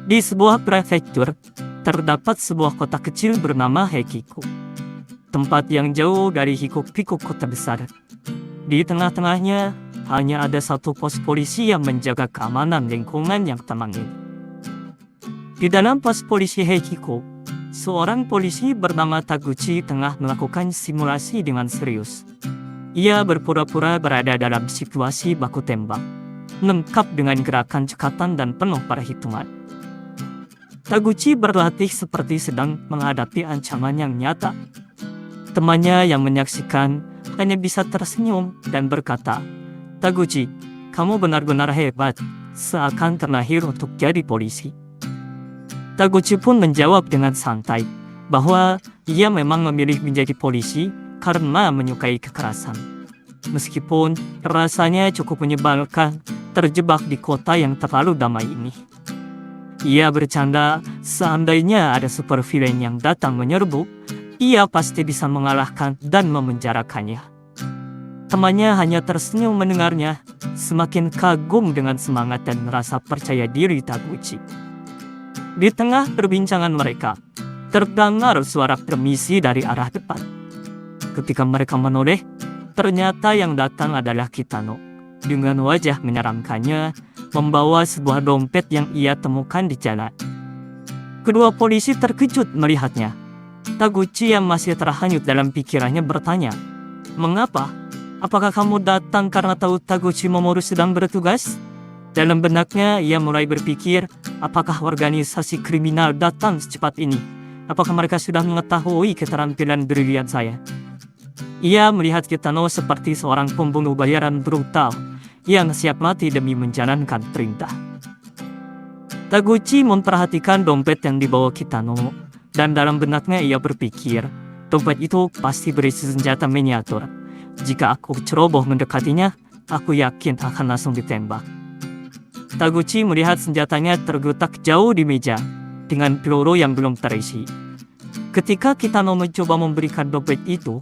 Di sebuah prefektur, terdapat sebuah kota kecil bernama Hekiku. Tempat yang jauh dari hiruk-pikuk kota besar. Di tengah-tengahnya, hanya ada satu pos polisi yang menjaga keamanan lingkungan yang tenang ini. Di dalam pos polisi Hekiku, seorang polisi bernama Taguchi tengah melakukan simulasi dengan serius. Ia berpura-pura berada dalam situasi baku tembak, lengkap dengan gerakan cekatan dan penuh perhitungan. Taguchi berlatih seperti sedang menghadapi ancaman yang nyata. Temannya yang menyaksikan hanya bisa tersenyum dan berkata, "Taguchi, kamu benar-benar hebat, seakan terlahir untuk jadi polisi." Taguchi pun menjawab dengan santai bahwa ia memang memilih menjadi polisi karena menyukai kekerasan. Meskipun rasanya cukup menyebalkan terjebak di kota yang terlalu damai ini. Ia bercanda, seandainya ada supervillain yang datang menyerbu, ia pasti bisa mengalahkan dan memenjarakannya. Temannya hanya tersenyum mendengarnya, semakin kagum dengan semangat dan rasa percaya diri Taguchi. Di tengah perbincangan mereka, terdengar suara permisi dari arah depan. Ketika mereka menoleh, ternyata yang datang adalah Kitano. Dengan wajah menyeramkannya, membawa sebuah dompet yang ia temukan di jalan. Kedua polisi terkejut melihatnya. Taguchi yang masih terhanyut dalam pikirannya bertanya, "Mengapa? Apakah kamu datang karena tahu Taguchi Momoru sedang bertugas?" Dalam benaknya ia mulai berpikir, apakah organisasi kriminal datang secepat ini? Apakah mereka sudah mengetahui keterampilan brilian saya? Ia melihat Kitano seperti seorang pembunuh bayaran brutal yang siap mati demi menjalankan perintah. Taguchi memperhatikan dompet yang dibawa Kitano, dan dalam benaknya ia berpikir, dompet itu pasti berisi senjata miniatur. Jika aku ceroboh mendekatinya, aku yakin akan langsung ditembak. Taguchi melihat senjatanya tergeletak jauh di meja, dengan peluru yang belum terisi. Ketika Kitano mencoba memberikan dompet itu,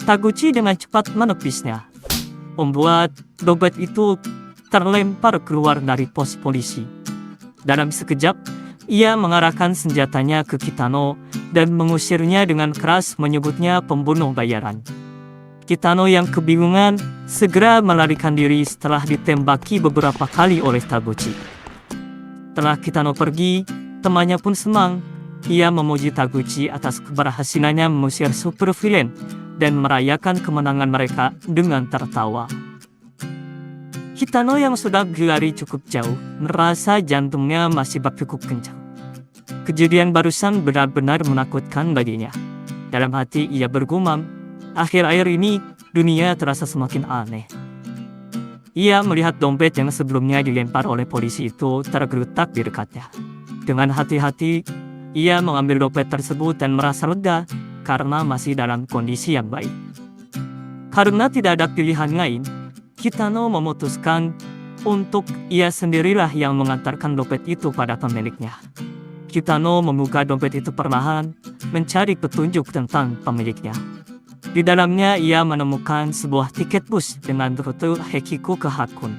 Taguchi dengan cepat menepisnya, membuat dompet itu terlempar keluar dari pos polisi. Dalam sekejap, ia mengarahkan senjatanya ke Kitano dan mengusirnya dengan keras, menyebutnya pembunuh bayaran. Kitano yang kebingungan segera melarikan diri setelah ditembaki beberapa kali oleh Taguchi. Setelah Kitano pergi, temannya pun senang. Ia memuji Taguchi atas keberhasilannya mengusir supervillain dan merayakan kemenangan mereka dengan tertawa. Kitano yang sudah berlari cukup jauh merasa jantungnya masih berdegup kencang. Kejadian barusan benar-benar menakutkan baginya. Dalam hati ia bergumam, akhir-akhir ini dunia terasa semakin aneh. Ia melihat dompet yang sebelumnya dilempar oleh polisi itu tergeletak di dekatnya. Dengan hati-hati, ia mengambil dompet tersebut dan merasa lega karena masih dalam kondisi yang baik. Karena tidak ada pilihan lain, Kitano memutuskan untuk ia sendirilah yang mengantarkan dompet itu pada pemiliknya. Kitano membuka dompet itu perlahan, mencari petunjuk tentang pemiliknya. Di dalamnya ia menemukan sebuah tiket bus dengan rute Hekiku ke Hakun.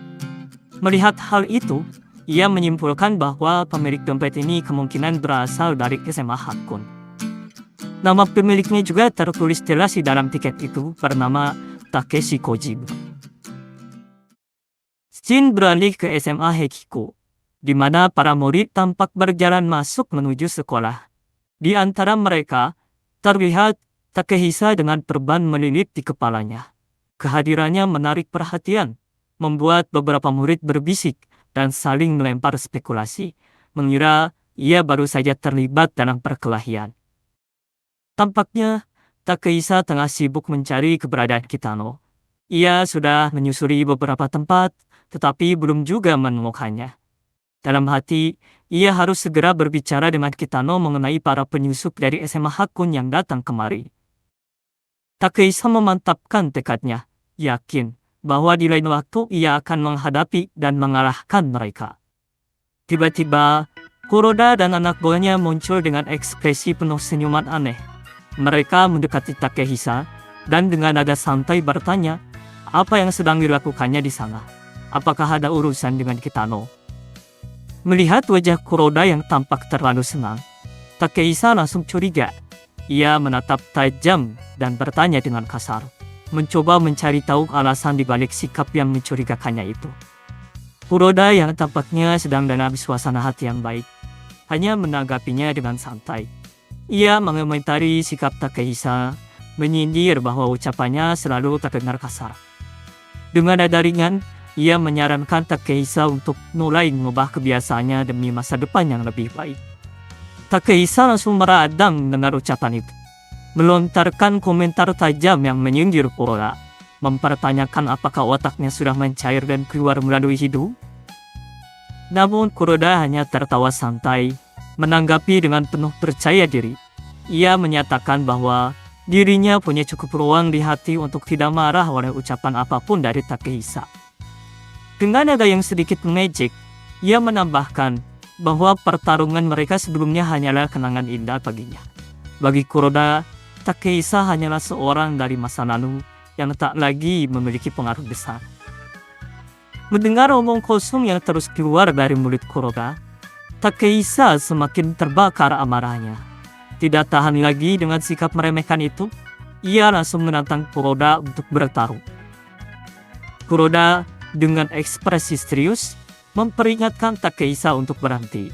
Melihat hal itu, ia menyimpulkan bahwa pemilik dompet ini kemungkinan berasal dari SMA Hakun. Nama pemiliknya juga tertulis jelas di dalam tiket itu, bernama Takeshi Kojibu. Scene beralih ke SMA Hekiku, di mana para murid tampak berjalan masuk menuju sekolah. Di antara mereka, terlihat Takehisa dengan perban melilit di kepalanya. Kehadirannya menarik perhatian, membuat beberapa murid berbisik dan saling melempar spekulasi, mengira ia baru saja terlibat dalam perkelahian. Tampaknya, Takehisa tengah sibuk mencari keberadaan Kitano. Ia sudah menyusuri beberapa tempat, tetapi belum juga menemukannya. Dalam hati, ia harus segera berbicara dengan Kitano mengenai para penyusup dari SMA Hakun yang datang kemari. Takehisa memantapkan tekadnya, yakin bahwa di lain waktu ia akan menghadapi dan mengalahkan mereka. Tiba-tiba, Kuroda dan anak buahnya muncul dengan ekspresi penuh senyuman aneh. Mereka mendekati Takehisa dan dengan nada santai bertanya, apa yang sedang dilakukannya di sana? Apakah ada urusan dengan Kitano? Melihat wajah Kuroda yang tampak terlalu senang, Takehisa langsung curiga. Ia menatap tajam dan bertanya dengan kasar, mencoba mencari tahu alasan dibalik sikap yang mencurigakannya itu. Kuroda yang tampaknya sedang dalam suasana hati yang baik, hanya menanggapinya dengan santai. Ia mengomentari sikap Takehisa, menyindir bahwa ucapannya selalu terdengar kasar. Dengan nada ringan, ia menyarankan Takehisa untuk mulai mengubah kebiasaannya demi masa depan yang lebih baik. Takehisa langsung meradang mendengar ucapan itu, melontarkan komentar tajam yang menyindir Kuroda, mempertanyakan apakah otaknya sudah mencair dan keluar melalui hidung. Namun Kuroda hanya tertawa santai, menanggapi dengan penuh percaya diri. Ia menyatakan bahwa dirinya punya cukup ruang di hati untuk tidak marah oleh ucapan apapun dari Takehisa. Dengan nada yang sedikit mengejek, ia menambahkan bahwa pertarungan mereka sebelumnya hanyalah kenangan indah baginya. Bagi Kuroda, Takehisa hanyalah seorang dari masa lalu yang tak lagi memiliki pengaruh besar. Mendengar omong kosong yang terus keluar dari mulut Kuroda, Takehisa semakin terbakar amarahnya. Tidak tahan lagi dengan sikap meremehkan itu, ia langsung menantang Kuroda untuk bertarung. Kuroda dengan ekspresi serius memperingatkan Takehisa untuk berhenti.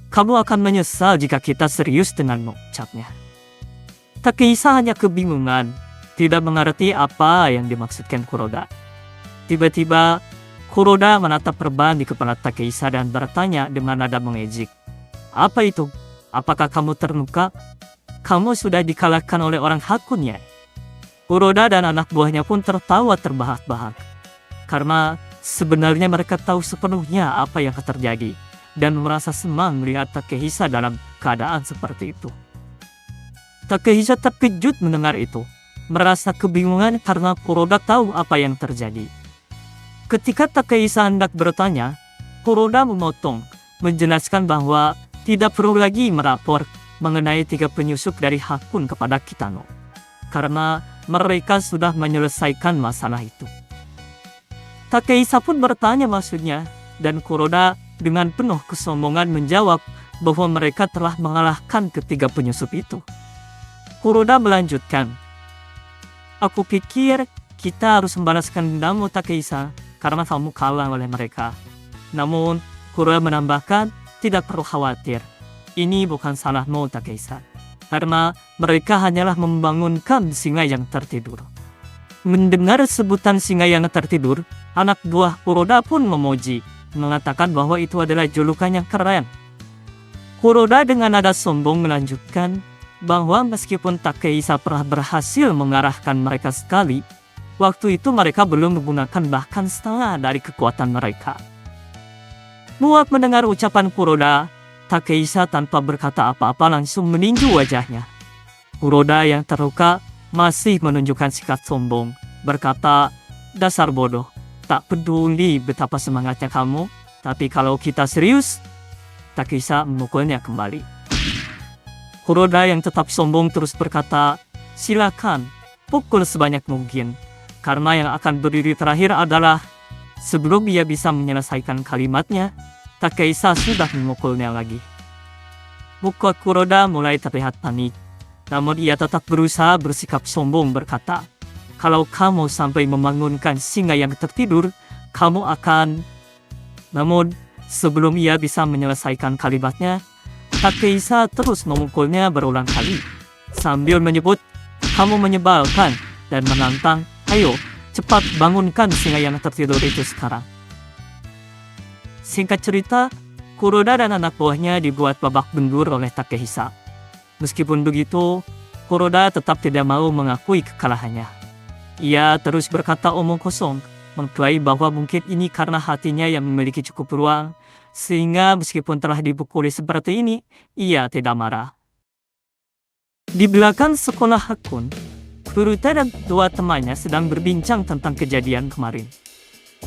"Kamu akan menyesal jika kita serius denganmu," ucapnya. Takehisa hanya kebingungan, tidak mengerti apa yang dimaksudkan Kuroda. Tiba-tiba, Kuroda menatap perban di kepala Takehisa dan bertanya dengan nada mengejek, "Apa itu? Apakah kamu terluka? Kamu sudah dikalahkan oleh orang Hakun ya?" Kuroda dan anak buahnya pun tertawa terbahak-bahak, karena sebenarnya mereka tahu sepenuhnya apa yang terjadi dan merasa senang melihat Takehisa dalam keadaan seperti itu. Takehisa terkejut mendengar itu, merasa kebingungan karena Kuroda tahu apa yang terjadi. Ketika Takehisa hendak bertanya, Kuroda memotong, menjelaskan bahwa tidak perlu lagi melapor mengenai 3 penyusup dari Hakun kepada Kitano, karena mereka sudah menyelesaikan masalah itu. Takehisa pun bertanya maksudnya, dan Kuroda dengan penuh kesombongan menjawab bahwa mereka telah mengalahkan ketiga penyusup itu. Kuroda melanjutkan, "Aku pikir kita harus membalaskan dendammu Takehisa karena kamu kalah oleh mereka." Namun Kuroda menambahkan, "Tidak perlu khawatir, ini bukan salahmu Takehisa, karena mereka hanyalah membangunkan singa yang tertidur." Mendengar sebutan singa yang tertidur, anak buah Kuroda pun memuji, mengatakan bahwa itu adalah julukan yang keren. Kuroda dengan nada sombong melanjutkan bahwa meskipun Takehisa pernah berhasil mengarahkan mereka sekali, waktu itu mereka belum menggunakan bahkan setengah dari kekuatan mereka. Muak mendengar ucapan Kuroda, Takehisa tanpa berkata apa-apa langsung meninju wajahnya. Kuroda yang terluka masih menunjukkan sikap sombong, berkata, "Dasar bodoh, tak peduli betapa semangatnya kamu, tapi kalau kita serius." Takehisa memukulnya kembali. Kuroda yang tetap sombong terus berkata, "Silakan, pukul sebanyak mungkin, karena yang akan berdiri terakhir adalah..." Sebelum ia bisa menyelesaikan kalimatnya, Takehisa sudah memukulnya lagi. Muka Kuroda mulai terlihat panik. Namun ia tetap berusaha bersikap sombong berkata, "Kalau kamu sampai membangunkan singa yang tertidur, kamu akan..." Namun sebelum ia bisa menyelesaikan kalimatnya, Takehisa terus memukulnya berulang kali, sambil menyebut, "Kamu menyebalkan," dan menantang, "Ayo, cepat bangunkan singa yang tertidur itu sekarang." Singkat cerita, Kuroda dan anak buahnya dibuat babak belur oleh Takehisa. Meskipun begitu, Kuroda tetap tidak mau mengakui kekalahannya. Ia terus berkata omong kosong, mengklaim bahwa mungkin ini karena hatinya yang memiliki cukup ruang, sehingga meskipun telah dipukuli seperti ini, ia tidak marah. Di belakang sekolah Hakun, Furuta dan 2 temannya sedang berbincang tentang kejadian kemarin.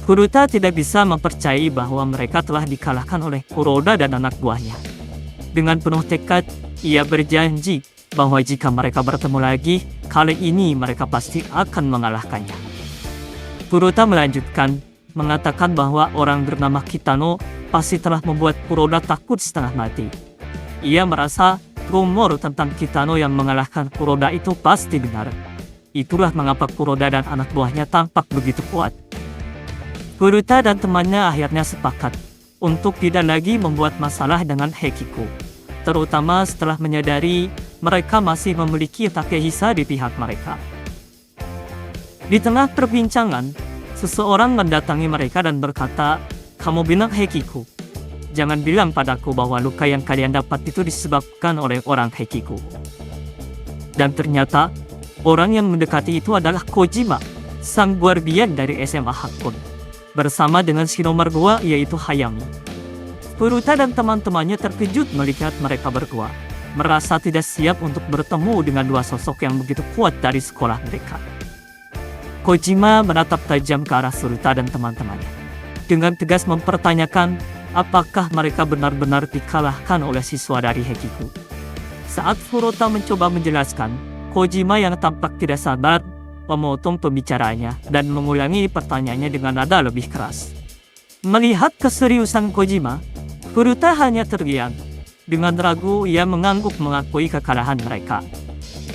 Furuta tidak bisa mempercayai bahwa mereka telah dikalahkan oleh Kuroda dan anak buahnya. Dengan penuh tekad, ia berjanji bahwa jika mereka bertemu lagi, kali ini mereka pasti akan mengalahkannya. Furuta melanjutkan, mengatakan bahwa orang bernama Kitano pasti telah membuat Kuroda takut setengah mati. Ia merasa rumor tentang Kitano yang mengalahkan Kuroda itu pasti benar. Itulah mengapa Kuroda dan anak buahnya tampak begitu kuat. Furuta dan temannya akhirnya sepakat untuk tidak lagi membuat masalah dengan Hekiko, terutama setelah menyadari mereka masih memiliki Takehisa di pihak mereka. Di tengah perbincangan, seseorang mendatangi mereka dan berkata, "Kamu bilang Hekiko. Jangan bilang padaku bahwa luka yang kalian dapat itu disebabkan oleh orang Hekiko." Dan ternyata, orang yang mendekati itu adalah Kojima, sang guardian dari SMA Hakon, bersama dengan si nomor 2 yaitu Hayami. Furuta dan teman-temannya terkejut melihat mereka berdua, merasa tidak siap untuk bertemu dengan dua sosok yang begitu kuat dari sekolah mereka. Kojima menatap tajam ke arah Furuta dan teman-temannya, dengan tegas mempertanyakan apakah mereka benar-benar dikalahkan oleh siswa dari Hekiko. Saat Furuta mencoba menjelaskan, Kojima yang tampak tidak sabar memotong pembicaranya dan mengulangi pertanyaannya dengan nada lebih keras. Melihat keseriusan Kojima, Furuta hanya terdiam. Dengan ragu, ia mengangguk mengakui kekalahan mereka.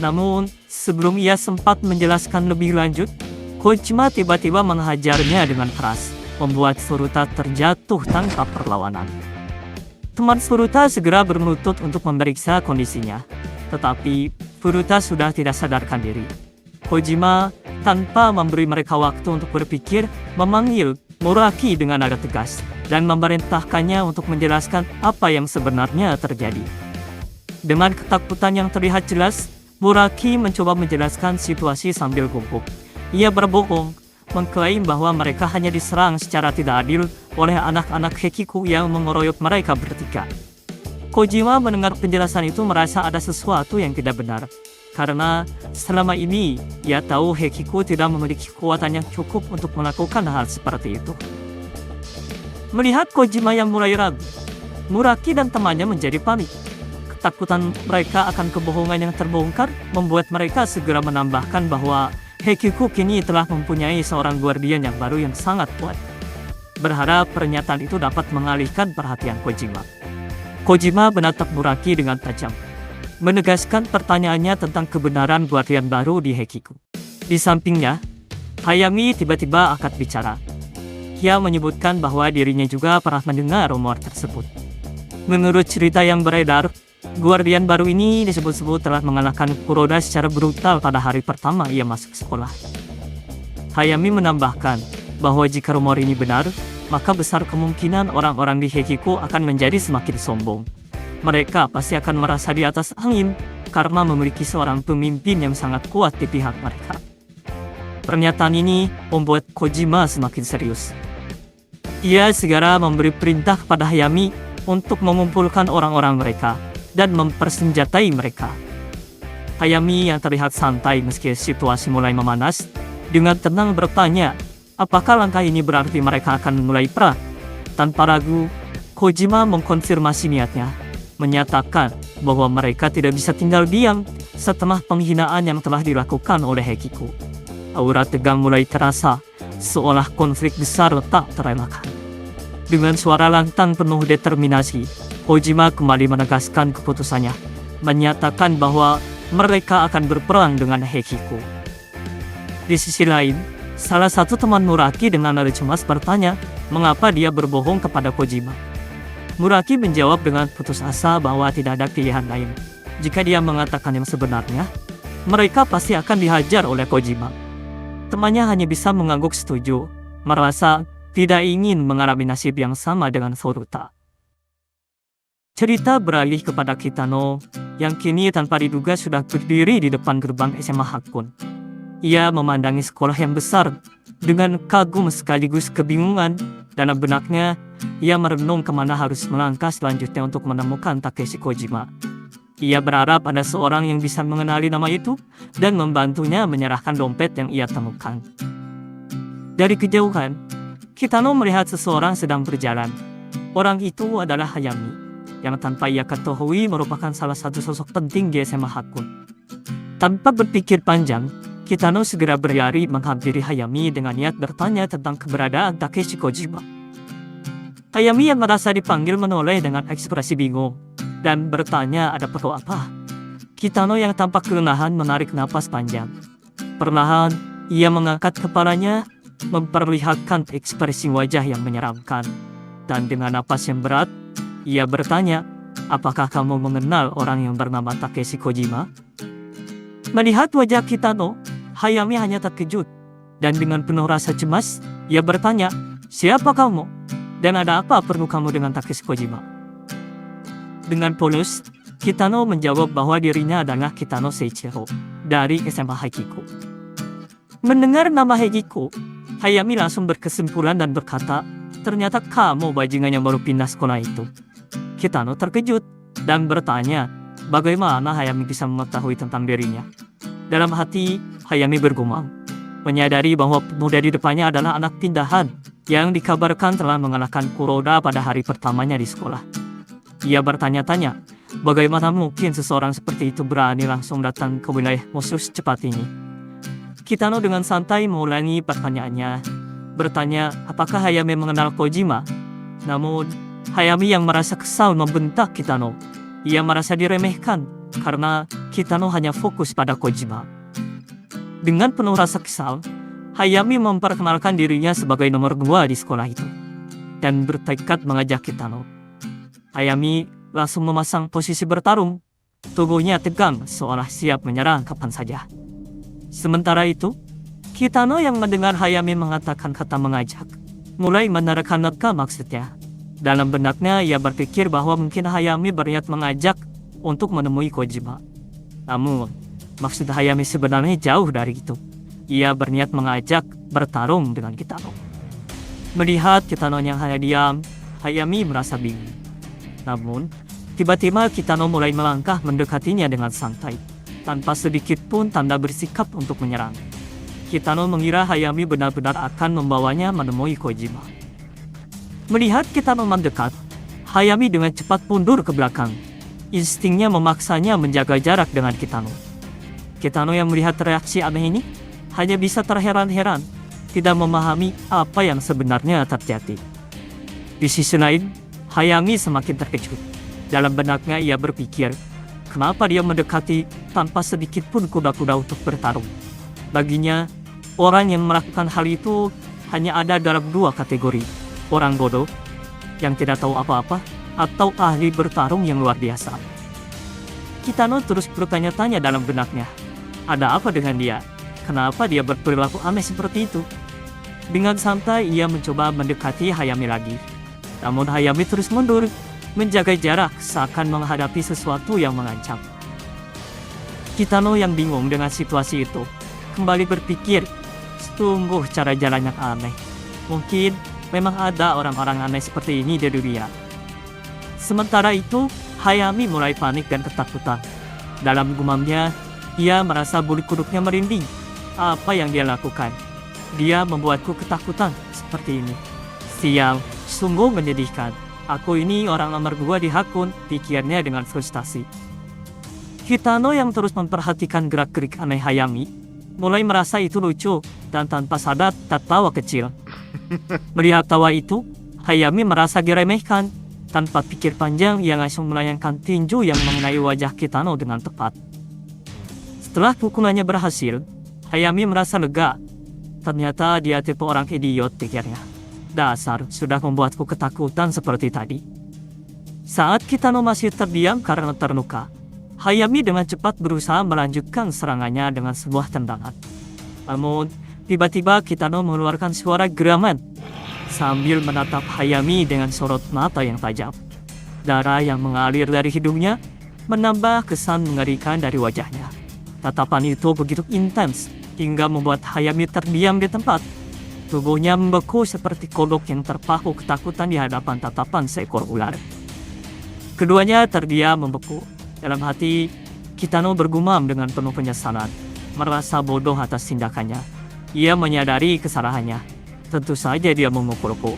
Namun, sebelum ia sempat menjelaskan lebih lanjut, Kojima tiba-tiba menghajarnya dengan keras, membuat Furuta terjatuh tanpa perlawanan. Teman Furuta segera berlutut untuk memeriksa kondisinya, tetapi Furuta sudah tidak sadarkan diri. Kojima, tanpa memberi mereka waktu untuk berpikir, memanggil Muraki dengan nada tegas dan memerintahkannya untuk menjelaskan apa yang sebenarnya terjadi. Dengan ketakutan yang terlihat jelas, Muraki mencoba menjelaskan situasi sambil gugup. Ia berbohong, mengklaim bahwa mereka hanya diserang secara tidak adil oleh anak-anak Hekiko yang mengeroyok mereka bertiga. Kojima mendengar penjelasan itu merasa ada sesuatu yang tidak benar, karena selama ini ia tahu Hekiko tidak memiliki kekuatan yang cukup untuk melakukan hal seperti itu. Melihat Kojima yang mulai ragu, Muraki dan temannya menjadi panik. Ketakutan mereka akan kebohongan yang terbongkar membuat mereka segera menambahkan bahwa Hekiko kini telah mempunyai seorang guardian yang baru yang sangat kuat. Berharap pernyataan itu dapat mengalihkan perhatian Kojima. Kojima menatap Muraki dengan tajam, menegaskan pertanyaannya tentang kebenaran guardian baru di Hekiko. Di sampingnya, Hayami tiba-tiba angkat bicara. Ia menyebutkan bahwa dirinya juga pernah mendengar rumor tersebut. Menurut cerita yang beredar, guardian baru ini disebut-sebut telah mengalahkan Kuroda secara brutal pada hari pertama ia masuk sekolah. Hayami menambahkan bahwa jika rumor ini benar, maka besar kemungkinan orang-orang di Hekiko akan menjadi semakin sombong. Mereka pasti akan merasa di atas angin karena memiliki seorang pemimpin yang sangat kuat di pihak mereka. Pernyataan ini membuat Kojima semakin serius. Ia segera memberi perintah kepada Hayami untuk mengumpulkan orang-orang mereka dan mempersenjatai mereka. Hayami yang terlihat santai meski situasi mulai memanas, dengan tenang bertanya, apakah langkah ini berarti mereka akan mulai perang? Tanpa ragu, Kojima mengkonfirmasi niatnya, menyatakan bahwa mereka tidak bisa tinggal diam setelah penghinaan yang telah dilakukan oleh Hekiko. Aura tegang mulai terasa, seolah konflik besar tak terelakkan. Dengan suara lantang penuh determinasi, Kojima kembali menegaskan keputusannya, menyatakan bahwa mereka akan berperang dengan Hekiko. Di sisi lain, salah satu teman Muraki dengan nada cemas bertanya, mengapa dia berbohong kepada Kojima. Muraki menjawab dengan putus asa bahwa tidak ada pilihan lain. Jika dia mengatakan yang sebenarnya, mereka pasti akan dihajar oleh Kojima. Temannya hanya bisa mengangguk setuju, merasa tidak ingin mengalami nasib yang sama dengan Furuta. Cerita beralih kepada Kitano, yang kini tanpa diduga sudah berdiri di depan gerbang SMA Hakon. Ia memandangi sekolah yang besar, dengan kagum sekaligus kebingungan. Dalam benaknya, ia merenung kemana harus melangkah selanjutnya untuk menemukan Takeshi Kojima. Ia berharap ada seorang yang bisa mengenali nama itu dan membantunya menyerahkan dompet yang ia temukan. Dari kejauhan, Kitano melihat seseorang sedang berjalan. Orang itu adalah Hayami, yang tanpa ia ketahui merupakan salah satu sosok penting di SMA Hakon. Tanpa berpikir panjang, Kitano segera berlari menghampiri Hayami dengan niat bertanya tentang keberadaan Takeshi Kojima. Hayami yang merasa dipanggil menoleh dengan ekspresi bingung dan bertanya ada perlu apa. Kitano yang tampak kelelahan menarik napas panjang. Perlahan, ia mengangkat kepalanya, memperlihatkan ekspresi wajah yang menyeramkan. Dan dengan napas yang berat, ia bertanya, apakah kamu mengenal orang yang bernama Takeshi Kojima? Melihat wajah Kitano, Hayami hanya terkejut. Dan dengan penuh rasa cemas, ia bertanya, siapa kamu? Dan ada apa perlu kamu dengan Takeshi Kojima? Dengan polos, Kitano menjawab bahwa dirinya adalah Kitano Seiichiro dari SMA Haikiku. Mendengar nama Haikiku, Hayami langsung berkesimpulan dan berkata, ternyata kamu bajingan yang baru pindah sekolah itu. Kitano terkejut dan bertanya, bagaimana Hayami bisa mengetahui tentang dirinya. Dalam hati, Hayami bergumam, menyadari bahwa pemuda di depannya adalah anak pindahan yang dikabarkan telah mengalahkan Kuroda pada hari pertamanya di sekolah. Ia bertanya-tanya, bagaimana mungkin seseorang seperti itu berani langsung datang ke wilayah musuh secepat ini? Kitano dengan santai mengulangi pertanyaannya, bertanya apakah Hayami mengenal Kojima. Namun, Hayami yang merasa kesal membentak Kitano. Ia merasa diremehkan karena Kitano hanya fokus pada Kojima. Dengan penuh rasa kesal, Hayami memperkenalkan dirinya sebagai nomor 2 di sekolah itu dan bertekad mengajak Kitano. Hayami langsung memasang posisi bertarung. Tubuhnya tegang seolah siap menyerang kapan saja. Sementara itu, Kitano yang mendengar Hayami mengatakan kata mengajak, mulai menerka-nerka maksudnya. Dalam benaknya ia berpikir bahwa mungkin Hayami berniat mengajak untuk menemui Kojima. Namun, maksud Hayami sebenarnya jauh dari itu. Ia berniat mengajak bertarung dengan Kitano. Melihat Kitano yang hanya diam, Hayami merasa bingung. Namun, tiba-tiba Kitano mulai melangkah mendekatinya dengan santai, tanpa sedikit pun tanda bersikap untuk menyerang. Kitano mengira Hayami benar-benar akan membawanya menemui Kojima. Melihat Kitano mendekat, Hayami dengan cepat mundur ke belakang. Instingnya memaksanya menjaga jarak dengan Kitano. Kitano yang melihat reaksi aneh ini, hanya bisa terheran-heran, tidak memahami apa yang sebenarnya terjadi. Di sisi lain, Hayami semakin terkejut. Dalam benaknya ia berpikir, kenapa dia mendekati tanpa sedikit pun kuda-kuda untuk bertarung. Baginya, orang yang melakukan hal itu hanya ada dalam 2 kategori. Orang bodoh, yang tidak tahu apa-apa, atau ahli bertarung yang luar biasa. Kitano terus bertanya-tanya dalam benaknya, ada apa dengan dia? Kenapa dia berperilaku aneh seperti itu? Dengan santai ia mencoba mendekati Hayami lagi. Namun Hayami terus mundur, menjaga jarak seakan menghadapi sesuatu yang mengancam. Kitano yang bingung dengan situasi itu, kembali berpikir, sungguh cara jalan yang aneh. Mungkin memang ada orang-orang aneh seperti ini di dunia. Sementara itu, Hayami mulai panik dan ketakutan. Dalam gumamnya, ia merasa bulu kuduknya merinding. Apa yang dia lakukan? Dia membuatku ketakutan seperti ini. Sial, sungguh menyedihkan. Aku ini orang nomor 2 di Hakun, pikirnya dengan frustasi. Kitano yang terus memperhatikan gerak-gerik aneh Hayami, mulai merasa itu lucu dan tanpa sadar tertawa kecil. Melihat tawa itu, Hayami merasa diremehkan. Tanpa pikir panjang, ia langsung melayangkan tinju yang mengenai wajah Kitano dengan tepat. Setelah pukulannya berhasil, Hayami merasa lega. Ternyata dia tipe orang idiot, pikirnya. Dasar, sudah membuatku ketakutan seperti tadi. Saat Kitano masih terdiam karena terluka, Hayami dengan cepat berusaha melanjutkan serangannya dengan sebuah tendangan. Namun, tiba-tiba Kitano mengeluarkan suara geraman sambil menatap Hayami dengan sorot mata yang tajam. Darah yang mengalir dari hidungnya menambah kesan mengerikan dari wajahnya. Tatapan itu begitu intens hingga membuat Hayami terdiam di tempat. Tubuhnya membeku seperti kodok yang terpaku ketakutan di hadapan tatapan seekor ular. Keduanya terdiam membeku. Dalam hati, Kitano bergumam dengan penuh penyesalan, merasa bodoh atas tindakannya. Ia menyadari kesalahannya. Tentu saja dia memukulku.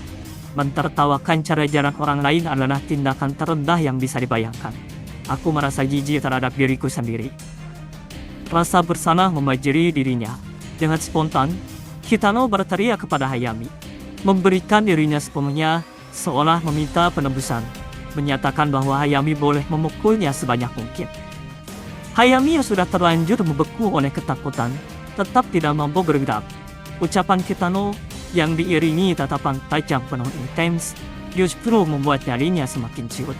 Mentertawakan cara jalan orang lain adalah tindakan terendah yang bisa dibayangkan. Aku merasa jijik terhadap diriku sendiri. Rasa bersalah memajeri dirinya. Dengan spontan, Kitano berteriak kepada Hayami, memberikan dirinya sepenuhnya seolah meminta penebusan, menyatakan bahwa Hayami boleh memukulnya sebanyak mungkin. Hayami yang sudah terlanjur membeku oleh ketakutan, tetap tidak mampu bergerak. Ucapan Kitano yang diiringi tatapan tajam penuh intens, justru membuat nyalinya semakin ciut.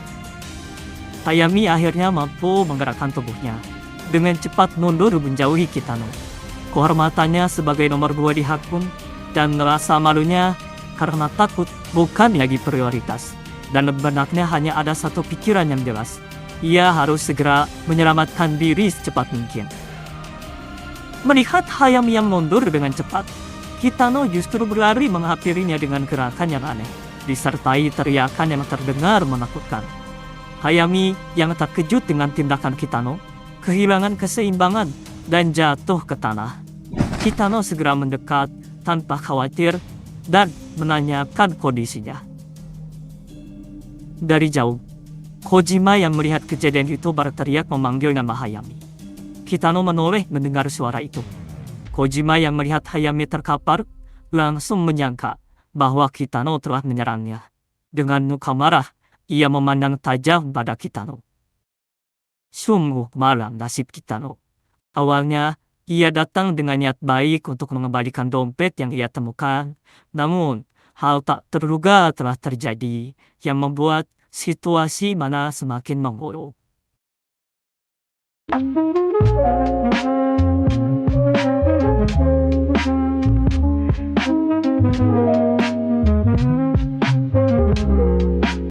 Hayami akhirnya mampu menggerakkan tubuhnya, dengan cepat mundur menjauhi Kitano. Kehormatannya sebagai nomor 2 di Hakun, dan rasa malunya karena takut bukan lagi prioritas. Dan benaknya hanya ada satu pikiran yang jelas. Ia harus segera menyelamatkan diri secepat mungkin. Melihat Hayami yang mundur dengan cepat, Kitano justru berlari menghampirinya dengan gerakan yang aneh, disertai teriakan yang terdengar menakutkan. Hayami yang terkejut dengan tindakan Kitano, kehilangan keseimbangan dan jatuh ke tanah. Kitano segera mendekat tanpa khawatir dan menanyakan kondisinya. Dari jauh, Kojima yang melihat kejadian itu berteriak memanggil nama Hayami. Kitano menoleh mendengar suara itu. Kojima yang melihat Hayami terkapar, langsung menyangka bahwa Kitano telah menyerangnya. Dengan muka marah, ia memandang tajam pada Kitano. Sungguh malang nasib Kitano. Awalnya, ia datang dengan niat baik untuk mengembalikan dompet yang ia temukan. Namun, hal tak terduga telah terjadi yang membuat situasi mana semakin memburuk.